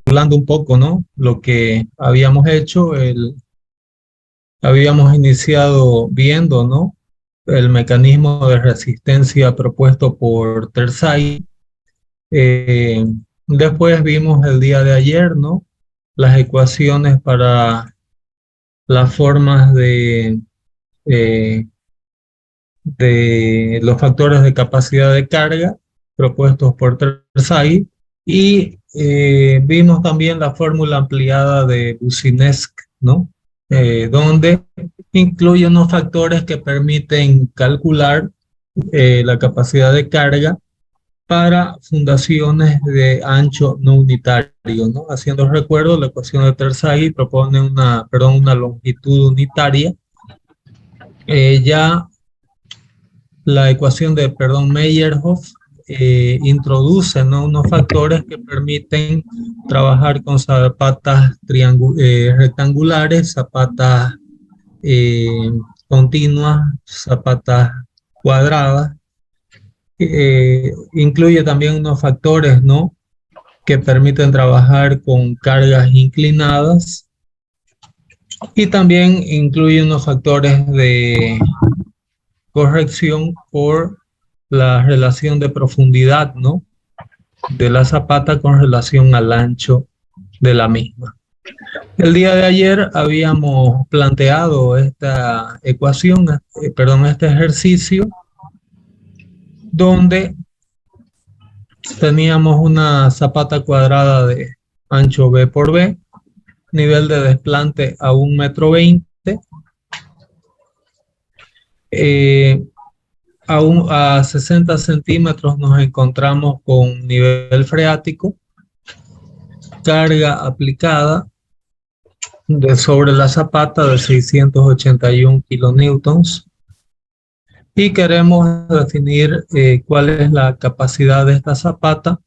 recapitulando un poco, ¿no? Lo que habíamos hecho, habíamos iniciado viendo, ¿no? El mecanismo de resistencia propuesto por Terzaghi. Eh, Después vimos el día de ayer, ¿no? Las ecuaciones para las formas eh, de los factores de capacidad de carga propuestos por Terzaghi y vimos también la fórmula ampliada de Boussinesq, ¿no? Donde incluye unos factores que permiten calcular la capacidad de carga para fundaciones de ancho no unitario, ¿no? Haciendo recuerdo, la ecuación de Terzaghi propone una longitud unitaria. Ya la ecuación de, Meyerhoff introduce, ¿no? Unos factores que permiten trabajar con zapatas rectangulares, zapatas continuas, zapatas cuadradas. Incluye también unos factores, ¿no? Que permiten trabajar con cargas inclinadas y también incluye unos factores de corrección por la relación de profundidad, ¿no? De la zapata con relación al ancho de la misma. El día de ayer habíamos planteado esta ecuación, este ejercicio, donde teníamos una zapata cuadrada de ancho B por B, nivel de desplante a 1,20 m. A 60 centímetros nos encontramos con nivel freático, carga aplicada sobre la zapata de 681 kilonewtons y queremos definir cuál es la capacidad de esta zapata,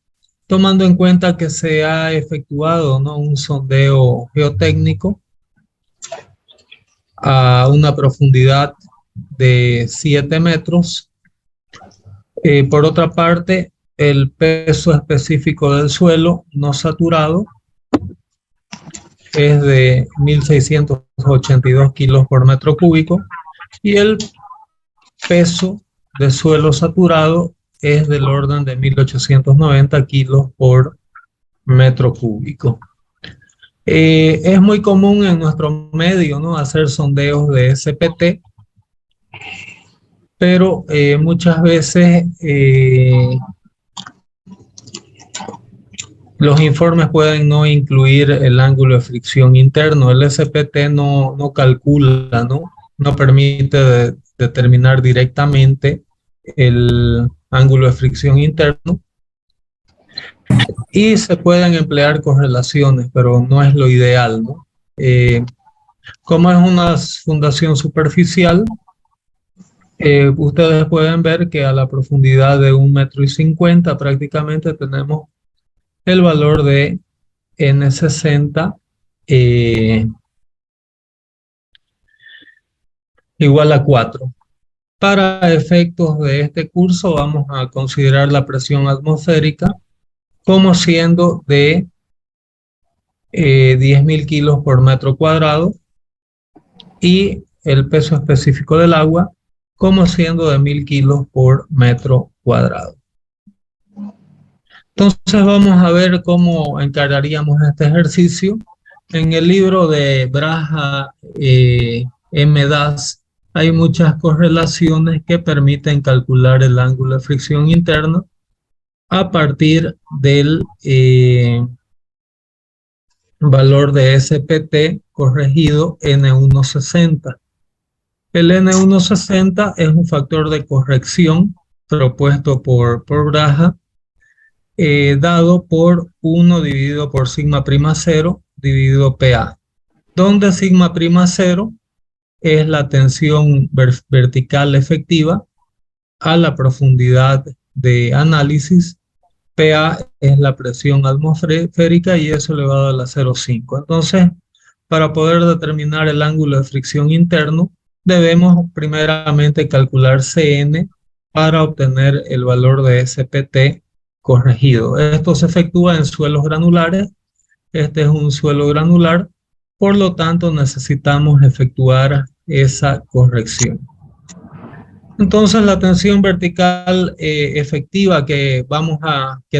tomando en cuenta que se ha efectuado, ¿no? Un sondeo geotécnico a una profundidad de 7 metros. Por otra parte, el peso específico del suelo no saturado es de 1.682 kilos por metro cúbico y el peso de suelo saturado es del orden de 1.890 kilos por metro cúbico. Es muy común en nuestro medio, ¿no? Hacer sondeos de SPT, pero muchas veces los informes pueden no incluir el ángulo de fricción interno. El SPT no calcula, no permite determinar directamente el ángulo de fricción interno. Y se pueden emplear correlaciones, pero no es lo ideal, ¿no? Como es una fundación superficial, ustedes pueden ver que a la profundidad de 1,50 m prácticamente tenemos el valor de N60 igual a 4. Para efectos de este curso vamos a considerar la presión atmosférica como siendo de 10.000 kilos por metro cuadrado y el peso específico del agua como siendo de 1.000 kilos por metro cuadrado. Entonces vamos a ver cómo encararíamos este ejercicio. En el libro de Braha M. Das hay muchas correlaciones que permiten calcular el ángulo de fricción interno a partir del valor de SPT corregido N160. El N160 es un factor de corrección propuesto por Braha, dado por 1 dividido por sigma prima 0 dividido PA, donde sigma prima 0 es la tensión vertical efectiva a la profundidad de análisis, PA es la presión atmosférica y eso elevado a la 0,5. Entonces, para poder determinar el ángulo de fricción interno, debemos primeramente calcular CN para obtener el valor de SPT corregido. Esto se efectúa en suelos granulares Este es un suelo granular, por lo tanto necesitamos efectuar esa corrección. Entonces la tensión vertical efectiva que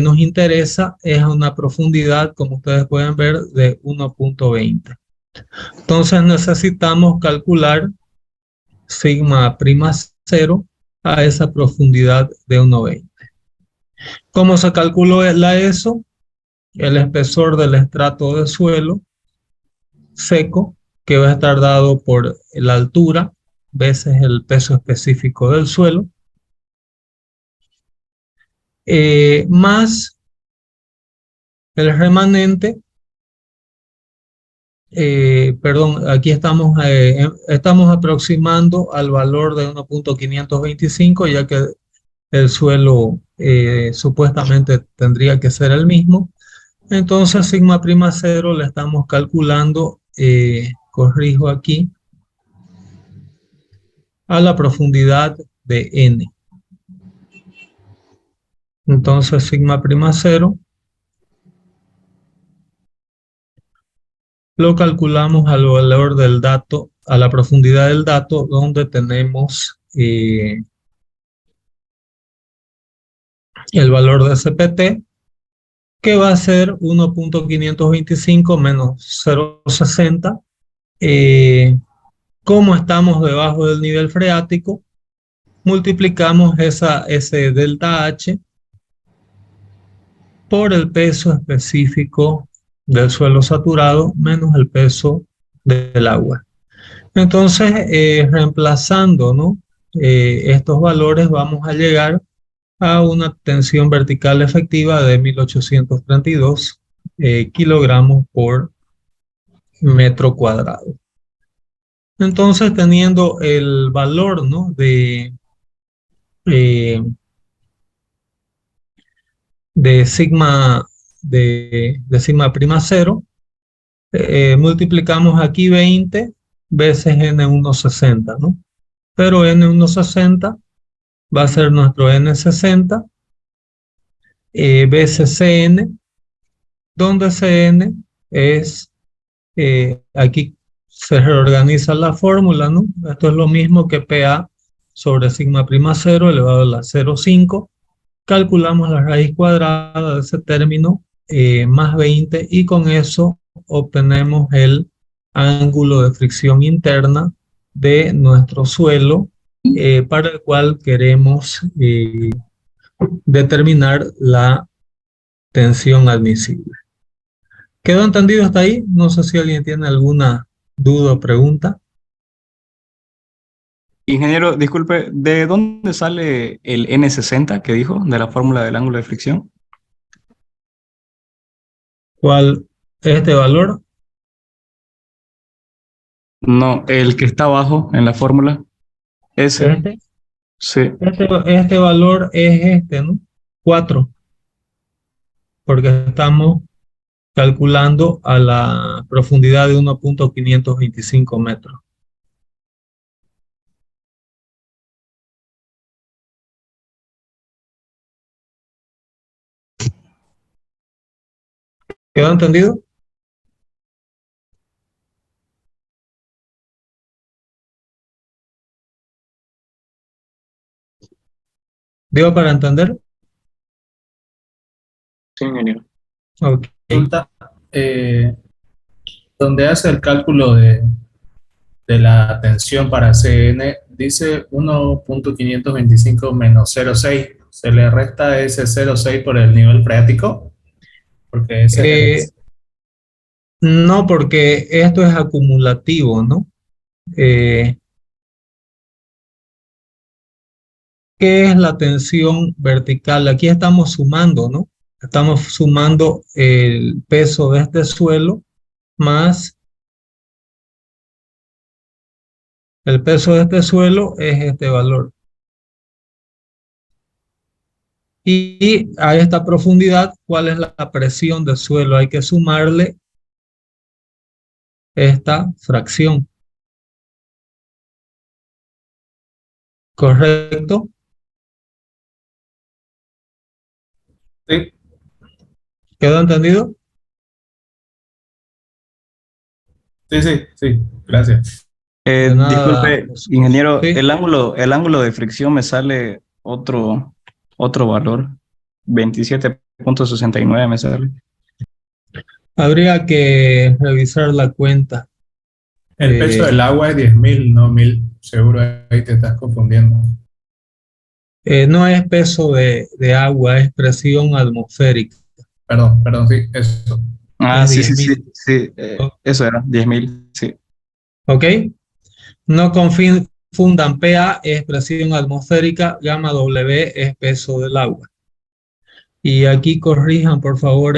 nos interesa es a una profundidad, como ustedes pueden ver, de 1.20. Entonces necesitamos calcular sigma prima cero a esa profundidad de 1.20. ¿Cómo se calculó eso? El espesor del estrato de suelo seco, que va a estar dado por la altura veces el peso específico del suelo, más el remanente. Perdón, aquí estamos aproximando al valor de 1.525, ya que el suelo supuestamente tendría que ser el mismo. Entonces, sigma prima cero le estamos calculando, corrijo aquí, a la profundidad de n. Entonces, sigma prima cero lo calculamos al valor del dato, a la profundidad del dato, donde tenemos el valor de CPT, que va a ser 1.525 menos 0.60. Como estamos debajo del nivel freático, multiplicamos ese delta H por el peso específico del suelo saturado menos el peso del agua. Entonces, reemplazando, ¿no? Estos valores, vamos a llegar a una tensión vertical efectiva de 1832 kilogramos por metro cuadrado. Entonces, teniendo el valor, ¿no? Eh, de sigma, de sigma prima cero, multiplicamos aquí 20 veces N160, ¿no? Pero N160 va a ser nuestro N60 veces Cn, donde Cn es, aquí se reorganiza la fórmula, ¿no? Esto es lo mismo que PA sobre sigma prima cero elevado a la 0,5. Calculamos la raíz cuadrada de ese término más 20 y con eso obtenemos el ángulo de fricción interna de nuestro suelo para el cual queremos determinar la tensión admisible. ¿Quedó entendido hasta ahí? No sé si alguien tiene alguna duda o pregunta. Ingeniero, disculpe, ¿de dónde sale el N60 que dijo, de la fórmula del ángulo de fricción? ¿Cuál es este valor? No, el que está abajo en la fórmula. Ese. Este, Sí. este valor es este, ¿no? 4, porque estamos calculando a la profundidad de 1.525 metros. ¿Quedó entendido? ¿Digo para entender? Sí, ingeniero. Ok. Consulta, donde hace el cálculo de la tensión para CN, dice 1.525 menos 0,6. Se le resta ese 0,6 por el nivel freático, porque ese Eh, es no, porque esto es acumulativo, ¿no? Eh, ¿Qué es la tensión vertical? Aquí estamos sumando, ¿no? Estamos sumando el peso de este suelo más el peso de este suelo es este valor. Y a esta profundidad, ¿cuál es la presión del suelo? Hay que sumarle esta fracción, ¿correcto? sí. ¿Quedó entendido? Sí, gracias. De nada, Disculpe, Jesús. ingeniero, Sí. el ángulo de fricción me sale otro valor, 27,69 me sale. Habría que revisar la cuenta. El peso del agua es 10.000, no 1.000. Seguro ahí te estás confundiendo. No es peso de agua, es presión atmosférica. Perdón, sí, eso. Ah, Es sí, sí, sí, 10.000. sí, eso era, 10.000, sí. ¿Ok? No confundan, PA es presión atmosférica, gamma W es peso del agua. Y aquí corrijan, por favor,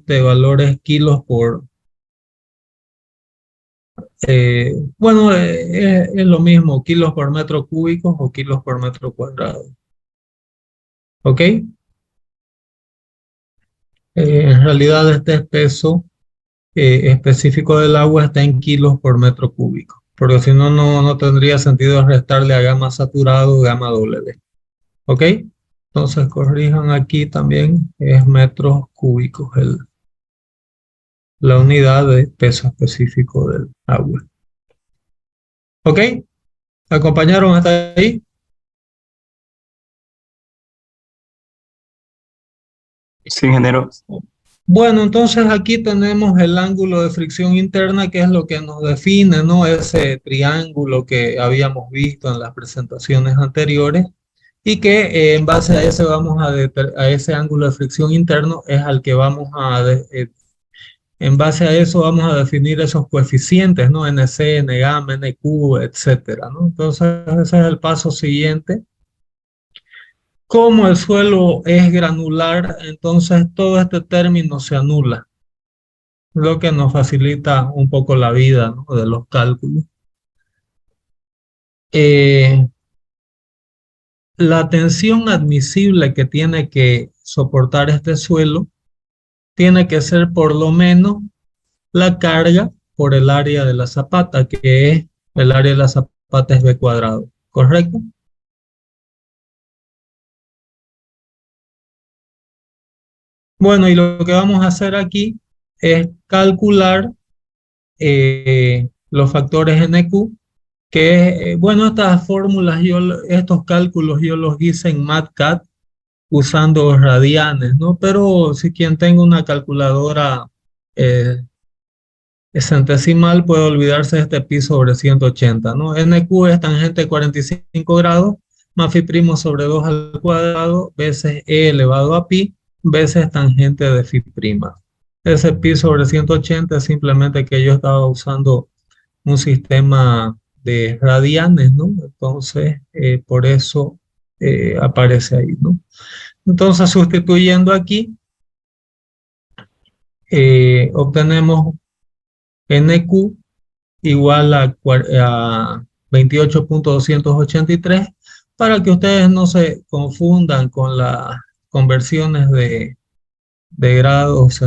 valores kilos por... bueno, es lo mismo, kilos por metro cúbico o kilos por metro cuadrado. ¿Ok? En realidad este peso específico del agua está en kilos por metro cúbico, porque si no, no tendría sentido restarle a gamma saturado gamma W. ¿Ok? Entonces corrijan aquí también, es metros cúbicos la unidad de peso específico del agua. ¿Ok? ¿Acompañaron hasta ahí? Sí, ingeniero. Bueno, entonces aquí tenemos el ángulo de fricción interna, que es lo que nos define, ¿no? Ese triángulo que habíamos visto en las presentaciones anteriores y que en base a ese a ese ángulo de fricción interno es al que en base a eso vamos a definir esos coeficientes, ¿no? NC, N-gamma, NQ, etcétera, ¿no? Entonces ese es el paso siguiente. Como el suelo es granular, entonces todo este término se anula, lo que nos facilita un poco la vida, ¿no? De los cálculos. Eh, la tensión admisible que tiene que soportar este suelo tiene que ser por lo menos la carga por el área de la zapata, que es el área de la zapata es B cuadrado, ¿correcto? Bueno, y lo que vamos a hacer aquí es calcular los factores NQ, que bueno, estas fórmulas, estos cálculos yo los hice en MATCAD usando radianes, ¿no? Pero si quien tenga una calculadora eh, centesimal puede olvidarse de este pi sobre 180, ¿no? NQ es tangente de 45 grados, más phi primo sobre 2 al cuadrado, veces e elevado a pi, veces tangente de phi prima. Ese pi sobre 180 es simplemente que yo estaba usando un sistema de radianes, ¿no? Entonces, por eso aparece ahí, ¿no? Entonces, sustituyendo aquí, obtenemos NQ igual a 28,283 para que ustedes no se confundan con las conversiones de grados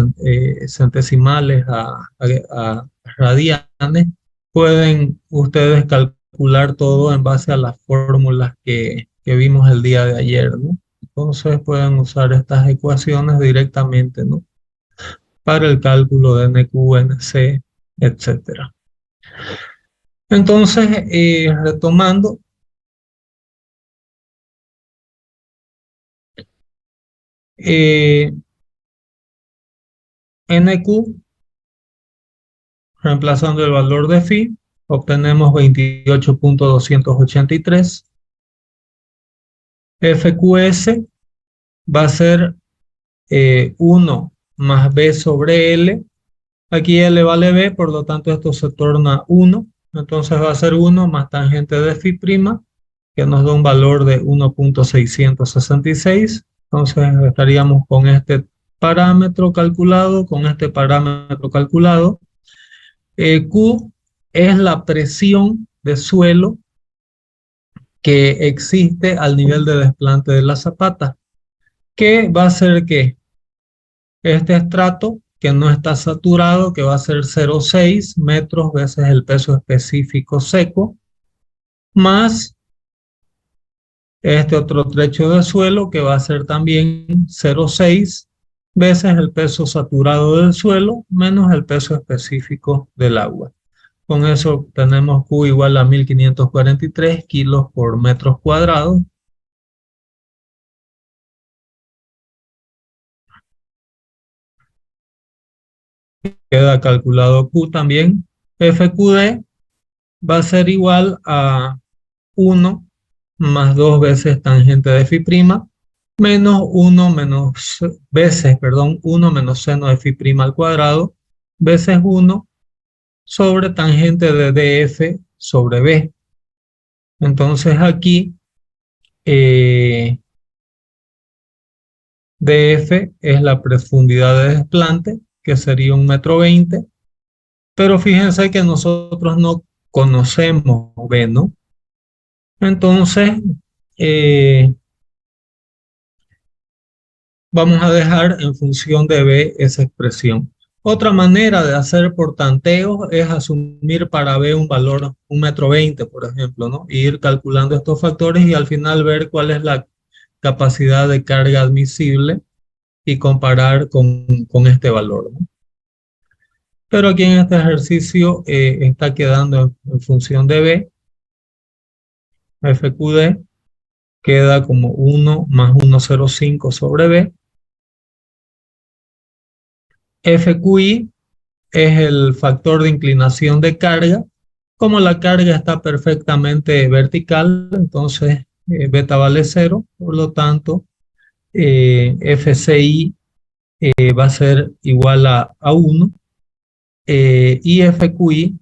centesimales a radianes. Pueden ustedes calcular todo en base a las fórmulas que vimos el día de ayer, ¿no? Entonces pueden usar estas ecuaciones directamente, ¿no? Para el cálculo de NQ, NC, etcétera. Entonces, retomando, eh, NQ, reemplazando el valor de phi, obtenemos 28,283. FQS va a ser 1 más B sobre L. Aquí L vale B, por lo tanto esto se torna 1. Entonces va a ser 1 más tangente de phi prima, que nos da un valor de 1,666. Entonces estaríamos con este parámetro calculado, con este parámetro calculado. Q es la presión de suelo que existe al nivel de desplante de la zapata, que va a ser que este estrato que no está saturado, que va a ser 0,6 metros veces el peso específico seco, más este otro trecho de suelo que va a ser también 0,6 veces el peso saturado del suelo menos el peso específico del agua. Con eso tenemos Q igual a 1543 kilos por metros cuadrados. Queda calculado Q también. FQD va a ser igual a 1 más 2 veces tangente de phi prima menos 1 menos veces, perdón, 1 menos seno de phi prima al cuadrado veces 1 sobre tangente de DF sobre B. Entonces aquí DF es la profundidad de desplante, que sería 1,20 m, pero fíjense que nosotros no conocemos B, ¿no? Entonces, vamos a dejar en función de B esa expresión. Otra manera de hacer por tanteos es asumir para B un valor 1,20 m, por ejemplo, ¿no? E ir calculando estos factores y al final ver cuál es la capacidad de carga admisible y comparar con este valor, ¿no? Pero aquí en este ejercicio está quedando en función de B, FQD queda como 1 más 1,05 sobre B. FQI es el factor de inclinación de carga. Como la carga está perfectamente vertical, entonces beta vale 0, por lo tanto FCI va a ser igual a 1 y FQI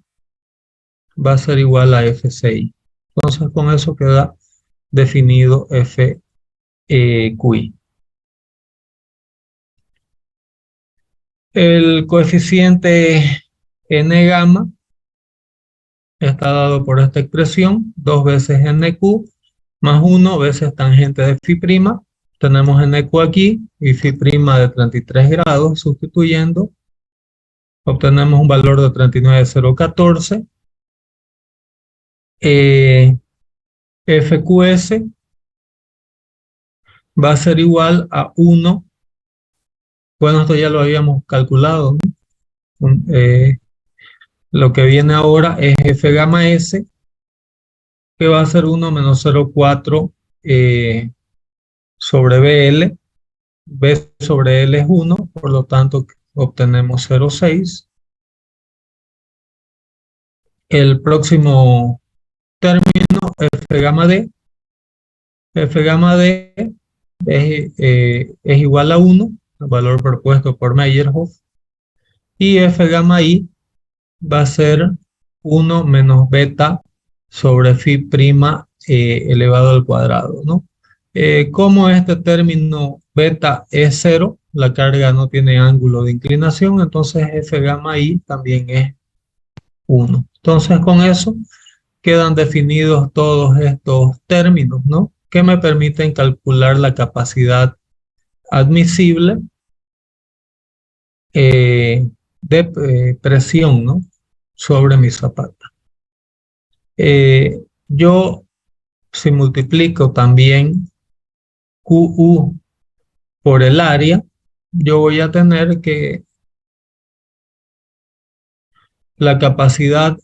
va a ser igual a FCI. Entonces con eso queda definido FQI. El coeficiente N gamma está dado por esta expresión, 2 veces NQ más 1 veces tangente de phi prima. Tenemos NQ aquí y phi prima de 33 grados, sustituyendo, obtenemos un valor de 39,014. FQS va a ser igual a 1. Bueno, esto ya lo habíamos calculado, ¿no? Lo que viene ahora es F gamma S, que va a ser 1 menos 0,4 sobre BL. B sobre L es 1, por lo tanto obtenemos 0,6. El próximo término, F gamma D. F gamma D es igual a 1, el valor propuesto por Meyerhoff. Y F gamma I va a ser 1 menos beta sobre phi prima elevado al cuadrado, ¿no? Como este término beta es 0, la carga no tiene ángulo de inclinación, entonces F gamma I también es 1. Entonces con eso quedan definidos todos estos términos, ¿no? Que me permiten calcular la capacidad admisible de presión, ¿no? Sobre mi zapata. Yo, si multiplico también QU por el área, yo voy a tener que la capacidad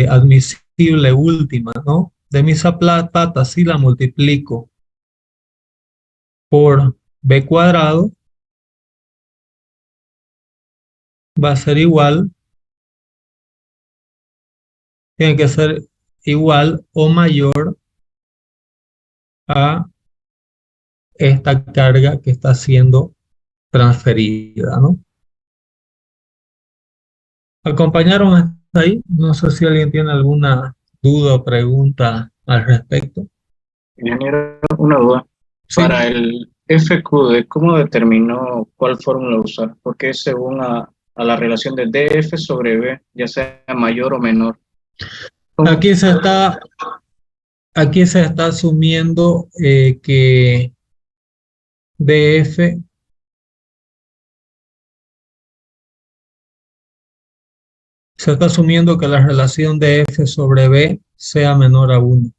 admisible última, ¿no? De mi zapata, si la multiplico por B cuadrado, va a ser igual, tiene que ser igual o mayor a esta carga que está siendo transferida, ¿no? ¿Acompañaron hasta ahí? No sé si alguien tiene alguna duda o pregunta al respecto. Ingeniero, una duda. Sí. Para el FQD, ¿cómo determinó cuál fórmula usar? Porque es según a la relación de DF sobre B, ya sea mayor o menor. Aquí se está asumiendo que DF se está asumiendo que la relación de F sobre B sea menor a 1.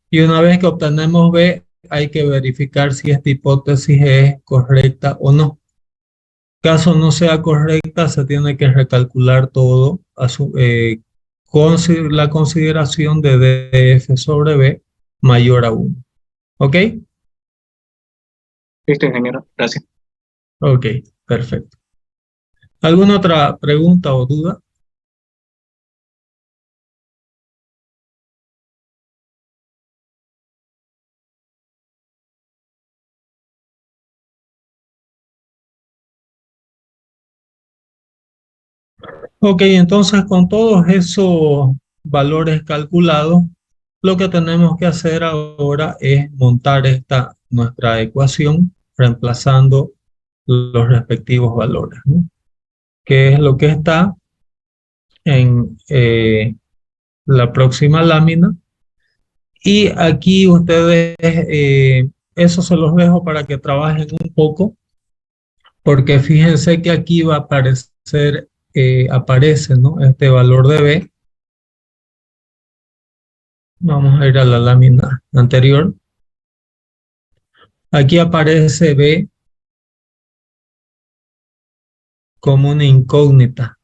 Y una vez que obtenemos B, hay que verificar si esta hipótesis es correcta o no. Caso no sea correcta, se tiene que recalcular todo con la consideración de DF sobre B mayor a 1. ¿Ok? Listo, ingeniero. Gracias. Ok, perfecto. ¿Alguna otra pregunta o duda? Ok, entonces con todos esos valores calculados, lo que tenemos que hacer ahora es montar nuestra ecuación reemplazando los respectivos valores, ¿no? Que es lo que está en la próxima lámina. Y aquí ustedes, eso se los dejo para que trabajen un poco, porque fíjense que aquí va a aparecer, aparece, ¿no? Este valor de B. Vamos a ir a la lámina anterior. Aquí aparece B como una incógnita.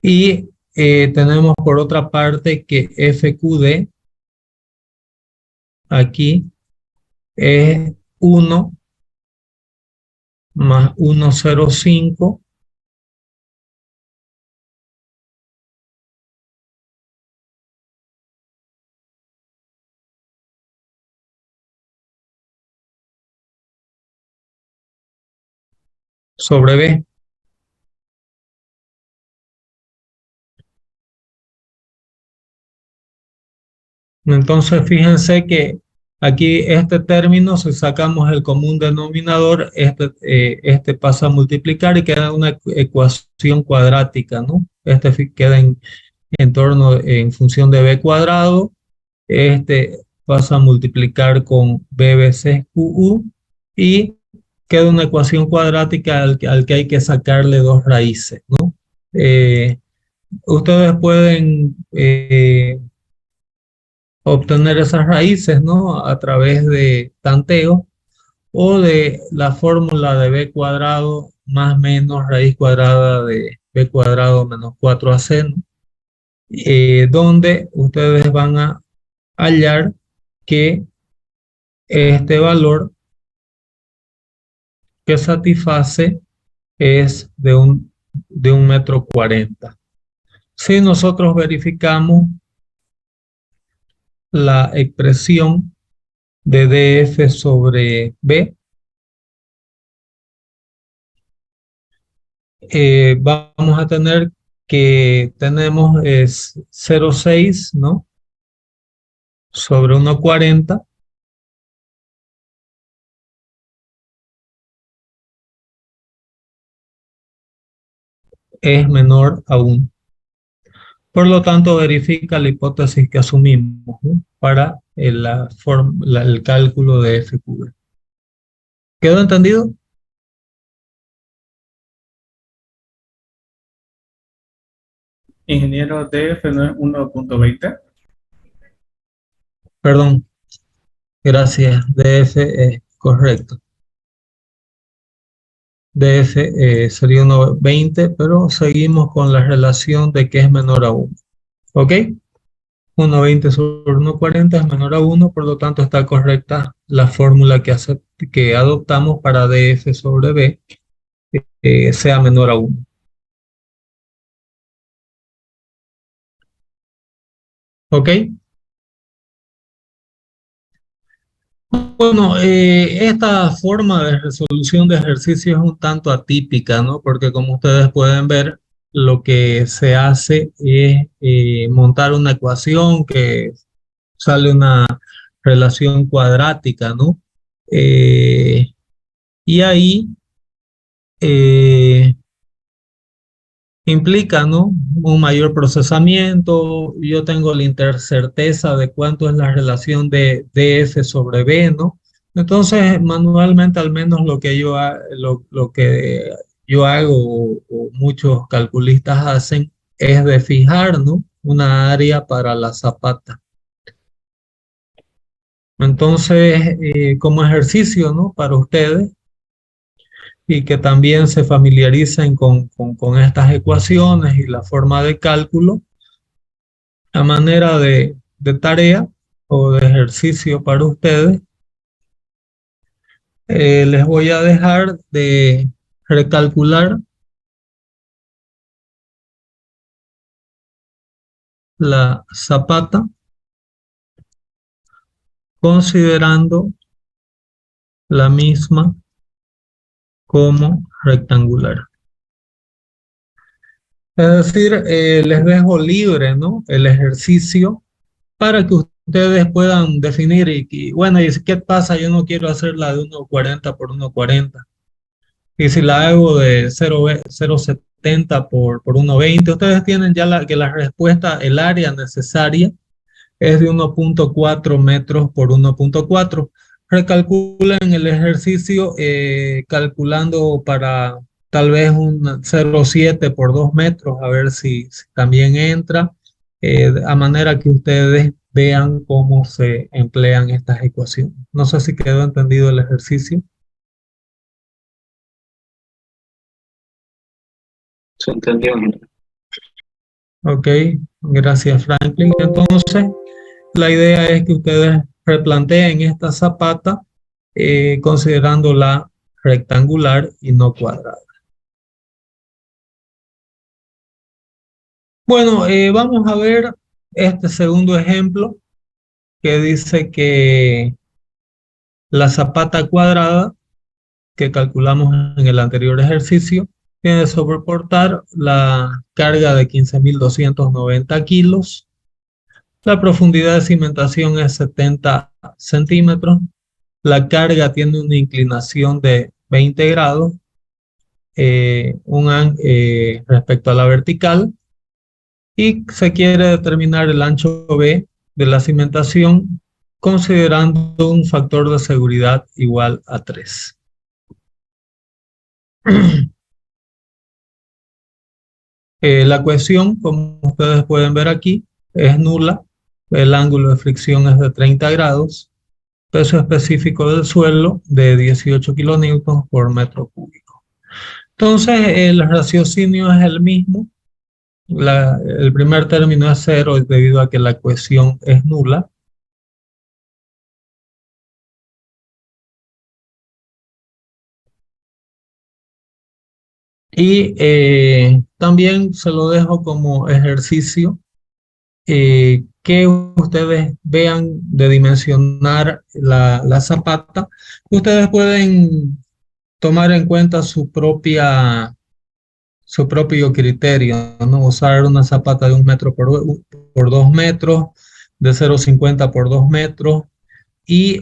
Y tenemos por otra parte que FQD aquí es 1 más 1,05 sobre B. Entonces, fíjense que aquí este término, si sacamos el común denominador, este pasa a multiplicar y queda una ecuación cuadrática, ¿no? Queda en torno, en función de b cuadrado, este pasa a multiplicar con BBCQU y queda una ecuación cuadrática al que hay que sacarle dos raíces, ¿no? Ustedes pueden obtener esas raíces, ¿no? A través de tanteo o de la fórmula de b cuadrado más menos raíz cuadrada de b cuadrado menos 4ac, ¿no? Donde ustedes van a hallar que este valor que satisface es de 1,40 m. Si nosotros verificamos la expresión de DF sobre B, vamos a tener que tenemos 0,6, ¿no? Sobre 1,40 es menor a 1. Por lo tanto, verifica la hipótesis que asumimos, ¿no? Para el cálculo de FQ. ¿Quedó entendido? Ingeniero, DF no es 1.20. Perdón, gracias. DF es correcto. DF sería 1,20, pero seguimos con la relación de que es menor a 1. ¿Ok? 1,20 sobre 1,40 es menor a 1, por lo tanto está correcta la fórmula que adoptamos para DF sobre B sea menor a 1. ¿Ok? Bueno, esta forma de resolución de ejercicios es un tanto atípica, ¿no? Porque como ustedes pueden ver, lo que se hace es montar una ecuación que sale una relación cuadrática, ¿no? Eh, y ahí eh, implica, ¿no? Un mayor procesamiento. Yo tengo la intercerteza de cuánto es la relación de DF sobre B, ¿no? Entonces, manualmente, al menos lo que yo hago o muchos calculistas hacen es de fijar, ¿no? Una área para la zapata. Entonces, como ejercicio, ¿no? Para ustedes, y que también se familiaricen con estas ecuaciones y la forma de cálculo a manera de tarea o de ejercicio para ustedes. Les voy a dejar de recalcular la zapata considerando la misma como rectangular. Es decir, les dejo libre, ¿no?, el ejercicio para que ustedes puedan definir bueno, ¿y qué pasa? Yo no quiero hacerla de 1,40 por 1,40. Y si la hago de 0,70 por 1,20, ustedes tienen ya que la respuesta, el área necesaria es de 1,4 metros por 1,4. Recalculen el ejercicio calculando para tal vez un 0,7 por 2 metros, a ver si también entra, a manera que ustedes vean cómo se emplean estas ecuaciones. No sé si quedó entendido el ejercicio. Se entendió. Ok, gracias Franklin. Entonces, la idea es que ustedes replanteen esta zapata considerándola rectangular y no cuadrada. Bueno, vamos a ver este segundo ejemplo que dice que la zapata cuadrada que calculamos en el anterior ejercicio tiene que soportar la carga de 15.290 kilos. La profundidad de cimentación es 70 centímetros. La carga tiene una inclinación de 20 grados respecto a la vertical, y se quiere determinar el ancho B de la cimentación considerando un factor de seguridad igual a 3. La cohesión, como ustedes pueden ver aquí, es nula. El ángulo de fricción es de 30 grados. Peso específico del suelo de 18 kilonewtons por metro cúbico. Entonces, el raciocinio es el mismo. El primer término es 0 debido a que la cohesión es nula. Y también se lo dejo como ejercicio que ustedes vean de dimensionar la zapata. Ustedes pueden tomar en cuenta su propio criterio, ¿no? Usar una zapata de 1 metro por 2 metros, de 0,50 por 2 metros. Y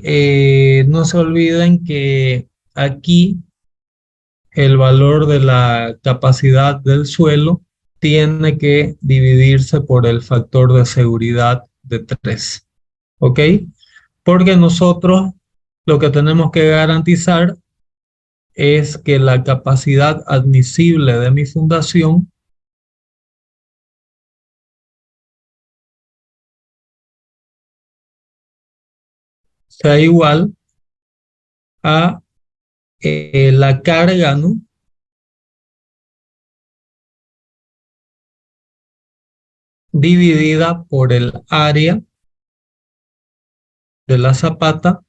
no se olviden que aquí el valor de la capacidad del suelo tiene que dividirse por el factor de seguridad de 3. ¿Ok? Porque nosotros lo que tenemos que garantizar es que la capacidad admisible de mi fundación sea igual a la carga, ¿no?, dividida por el área de la zapata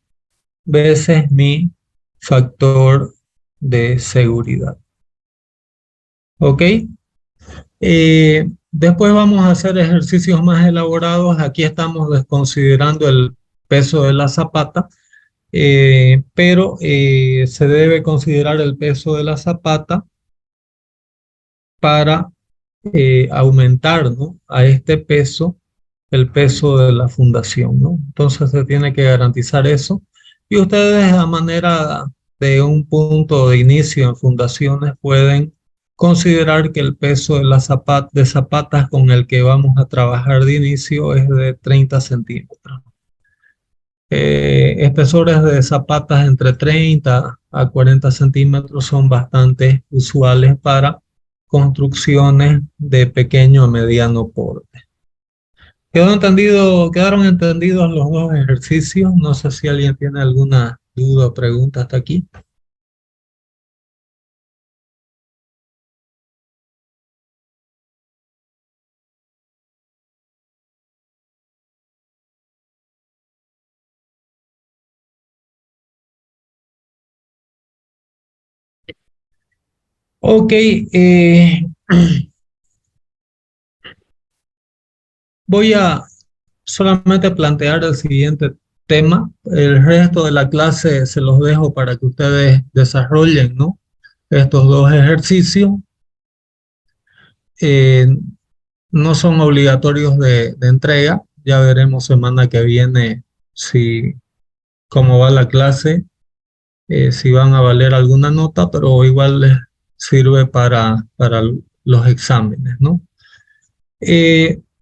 veces mi factor de seguridad. ¿Ok? Después vamos a hacer ejercicios más elaborados. Aquí estamos desconsiderando el peso de la zapata, pero se debe considerar el peso de la zapata para aumentar, ¿no?, a este peso el peso de la fundación, ¿no? Entonces se tiene que garantizar eso. Y ustedes a manera de un punto de inicio en fundaciones pueden considerar que el peso de zapatas con el que vamos a trabajar de inicio es de 30 centímetros. Espesores de zapatas entre 30 a 40 centímetros son bastante usuales para construcciones de pequeño a mediano porte. ¿Quedaron entendidos los dos ejercicios? No sé si alguien tiene alguna duda o pregunta hasta aquí. Ok, voy a solamente plantear el siguiente tema. El resto de la clase se los dejo para que ustedes desarrollen, ¿no? Estos dos ejercicios. Eh, no son obligatorios de entrega. Ya veremos semana que viene si cómo va la clase, si van a valer alguna nota, pero igual les sirve para los exámenes, ¿no?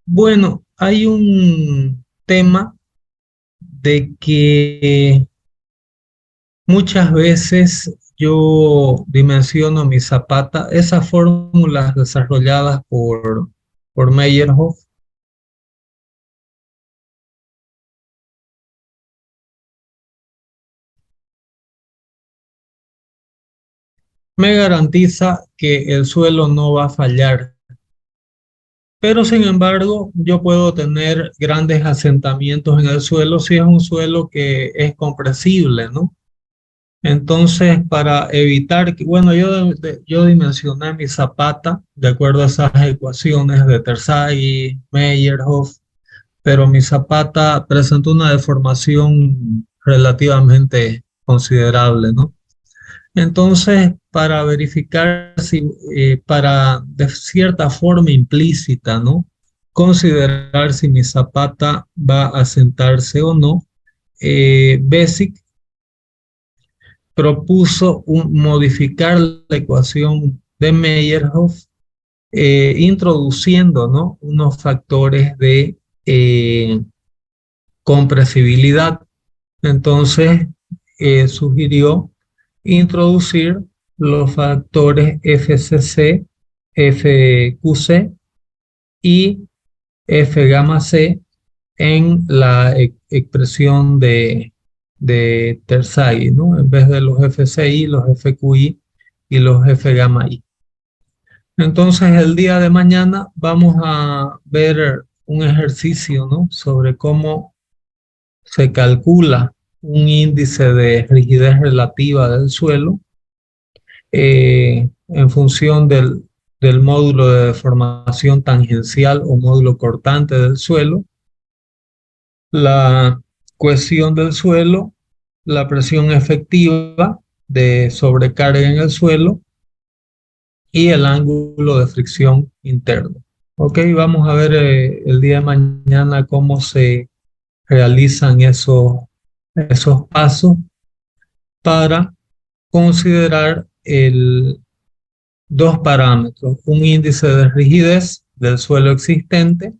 Bueno, hay un tema de que muchas veces yo dimensiono mi zapata, esas fórmulas desarrolladas por Meyerhoff me garantiza que el suelo no va a fallar. Pero sin embargo, yo puedo tener grandes asentamientos en el suelo si es un suelo que es compresible, ¿no? Entonces, para evitar que, bueno, yo dimensioné mi zapata de acuerdo a esas ecuaciones de Terzaghi, Meyerhoff, pero mi zapata presentó una deformación relativamente considerable, ¿no? Entonces, para verificar si, para de cierta forma implícita, ¿no? Considerar si mi zapata va a sentarse o no, Basic propuso modificar la ecuación de Meyerhoff, introduciendo, ¿no? Unos factores de compresibilidad. Entonces, sugirió introducir los factores FCC, FQC y F gamma C en la expresión de Terzaghi, ¿no? En vez de los FCI, los FQI y los F gamma I. Entonces, el día de mañana vamos a ver un ejercicio, ¿no? Sobre cómo se calcula un índice de rigidez relativa del suelo en función del módulo de deformación tangencial o módulo cortante del suelo, la cohesión del suelo, la presión efectiva de sobrecarga en el suelo y el ángulo de fricción interno. Ok, vamos a ver el día de mañana cómo se realizan esos pasos para considerar dos parámetros, un índice de rigidez del suelo existente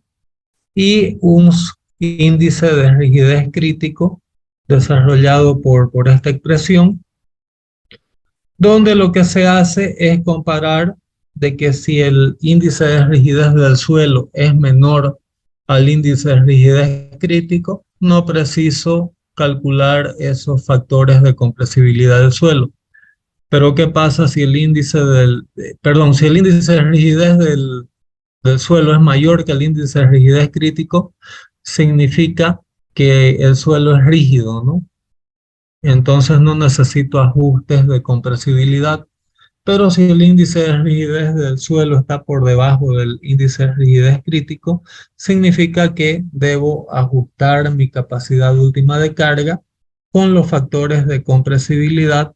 y un índice de rigidez crítico desarrollado por esta expresión, donde lo que se hace es comparar de que si el índice de rigidez del suelo es menor al índice de rigidez crítico, no preciso calcular esos factores de compresibilidad del suelo. Pero ¿qué pasa si el índice si el índice de rigidez del suelo es mayor que el índice de rigidez crítico? Significa que el suelo es rígido, ¿no? Entonces no necesito ajustes de compresibilidad. Pero si el índice de rigidez del suelo está por debajo del índice de rigidez crítico, significa que debo ajustar mi capacidad última de carga con los factores de compresibilidad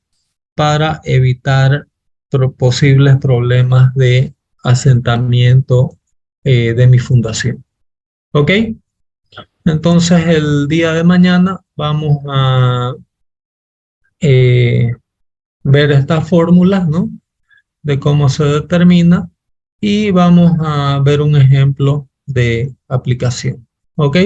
para evitar posibles problemas de asentamiento de mi fundación. ¿Ok? Entonces el día de mañana vamos a eh, ver estas fórmulas, ¿no? De cómo se determina y vamos a ver un ejemplo de aplicación. ¿Ok?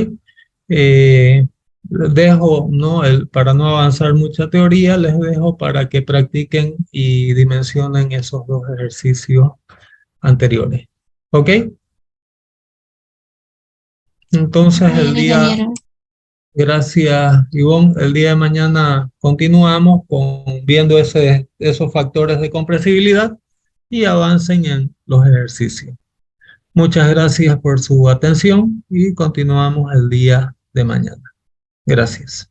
Les dejo, ¿no? Para no avanzar mucha teoría, les dejo para que practiquen y dimensionen esos dos ejercicios anteriores. ¿Ok? Entonces el Vale, día, Daniel. gracias Ivonne, el día de mañana continuamos viendo esos factores de compresibilidad y avancen en los ejercicios. Muchas gracias por su atención y continuamos el día de mañana. Gracias.